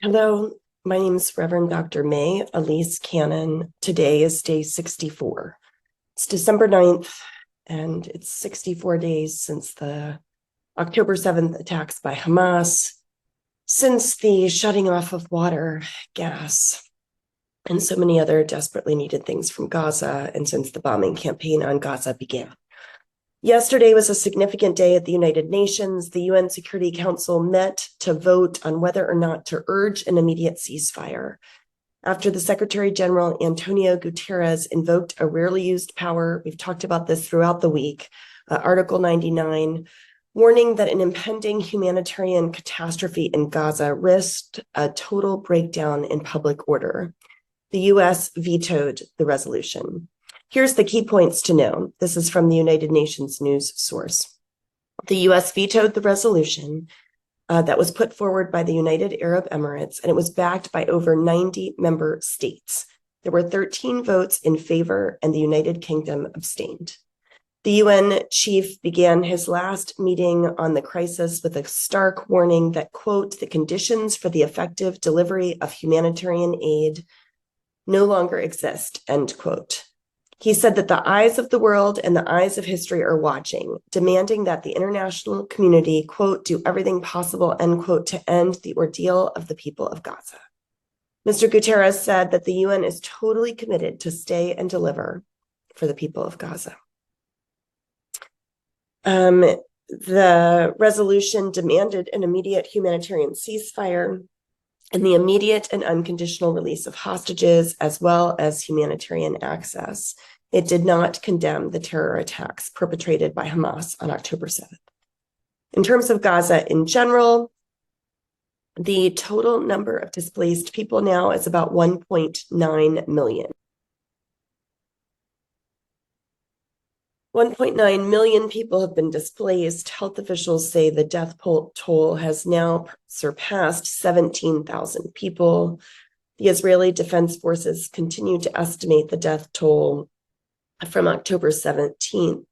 Hello, my name is Reverend Dr. May Elise Cannon. Today is day 64. It's December 9th, and it's 64 days since the October 7th attacks by Hamas, since the shutting off of water, gas, and so many other desperately needed things from Gaza, and since the bombing campaign on Gaza began. Yesterday was a significant day at the United Nations. The UN Security Council met to vote on whether or not to urge an immediate ceasefire. After the Secretary General Antonio Guterres invoked a rarely used power, we've talked about this throughout the week, Article 99, warning that an impending humanitarian catastrophe in Gaza risked a total breakdown in public order. The US vetoed the resolution. Here's the key points to know. This is from the United Nations news source. The US vetoed the resolution that was put forward by the United Arab Emirates, and it was backed by over 90 member states. There were 13 votes in favor, and the United Kingdom abstained. The UN chief began his last meeting on the crisis with a stark warning that, quote, the conditions for the effective delivery of humanitarian aid no longer exist, end quote. He said that the eyes of the world and the eyes of history are watching, demanding that the international community, quote, do everything possible, end quote, to end the ordeal of the people of Gaza. Mr. Guterres said that the UN is totally committed to stay and deliver for the people of Gaza. The resolution demanded an immediate humanitarian ceasefire and the immediate and unconditional release of hostages, as well as humanitarian access. It did not condemn the terror attacks perpetrated by Hamas on October 7th. In terms of Gaza in general, the total number of displaced people now is about 1.9 million. 1.9 million people have been displaced. Health officials say the death toll has now surpassed 17,000 people. The Israeli Defense Forces continue to estimate the death toll from October 7th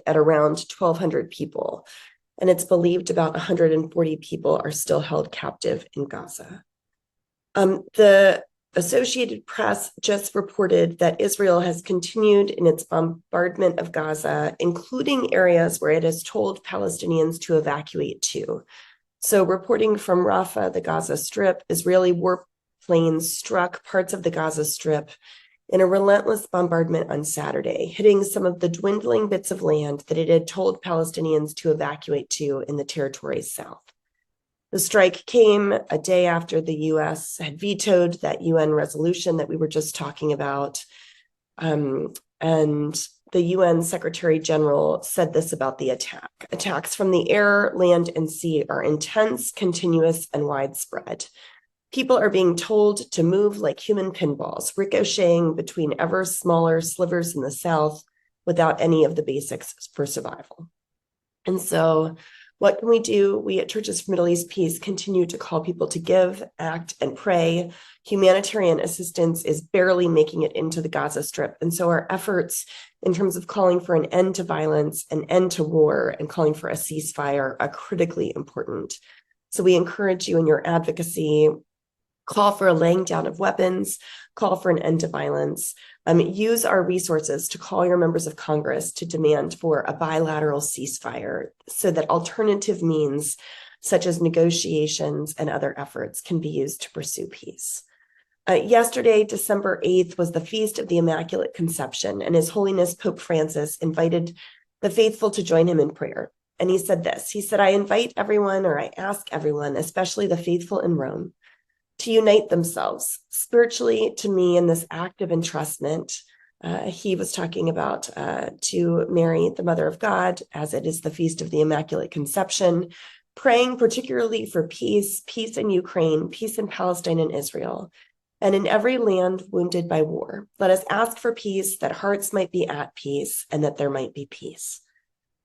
at around 1,200 people. And it's believed about 140 people are still held captive in Gaza. The Associated Press just reported that Israel has continued in its bombardment of Gaza, including areas where it has told Palestinians to evacuate to. So reporting from Rafah, the Gaza Strip, Israeli warplanes struck parts of the Gaza Strip in a relentless bombardment on Saturday, hitting some of the dwindling bits of land that it had told Palestinians to evacuate to in the territory's south. The strike came a day after the U.S. had vetoed that UN resolution that we were just talking about. And the UN Secretary General said this about the attack. Attacks from the air, land, and sea are intense, continuous, and widespread. People are being told to move like human pinballs, ricocheting between ever smaller slivers in the south without any of the basics for survival. And so what can we do? We at Churches for Middle East Peace continue to call people to give, act, and pray. Humanitarian assistance is barely making it into the Gaza Strip. And so our efforts in terms of calling for an end to violence, an end to war, and calling for a ceasefire are critically important. So we encourage you in your advocacy, call for a laying down of weapons, call for an end to violence, use our resources to call your members of Congress to demand for a bilateral ceasefire so that alternative means such as negotiations and other efforts can be used to pursue peace. Yesterday, December 8th, was the Feast of the Immaculate Conception, and His Holiness Pope Francis invited the faithful to join him in prayer. And he said this, he said, I invite everyone, or I ask everyone, especially the faithful in Rome, to unite themselves spiritually to me in this act of entrustment. He was talking about to Mary, the Mother of God, as it is the Feast of the Immaculate Conception, praying particularly for peace, peace in Ukraine, peace in Palestine and Israel, and in every land wounded by war. Let us ask for peace, that hearts might be at peace, and that there might be peace.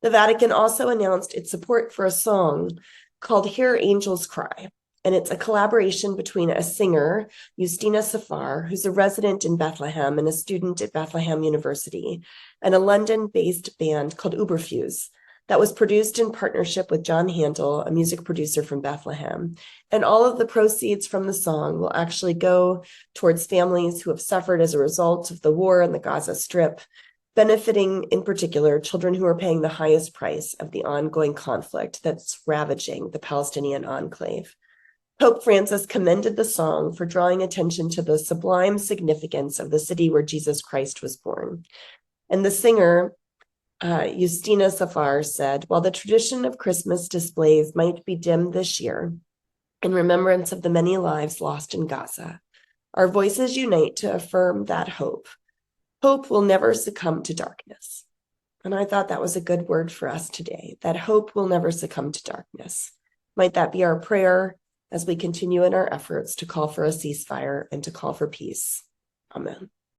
The Vatican also announced its support for a song called Hear Angels Cry. And it's a collaboration between a singer, Justina Safar, who's a resident in Bethlehem and a student at Bethlehem University, and a London-based band called Uberfuse. that was produced in partnership with John Handel, a music producer from Bethlehem. And all of the proceeds from the song will actually go towards families who have suffered as a result of the war in the Gaza Strip, benefiting in particular children who are paying the highest price of the ongoing conflict that's ravaging the Palestinian enclave. Pope Francis commended the song for drawing attention to the sublime significance of the city where Jesus Christ was born. And the singer, Justina Safar, said, while the tradition of Christmas displays might be dimmed this year, in remembrance of the many lives lost in Gaza, our voices unite to affirm that hope. Hope will never succumb to darkness. And I thought that was a good word for us today, that hope will never succumb to darkness. Might that be our prayer as we continue in our efforts to call for a ceasefire and to call for peace. Amen.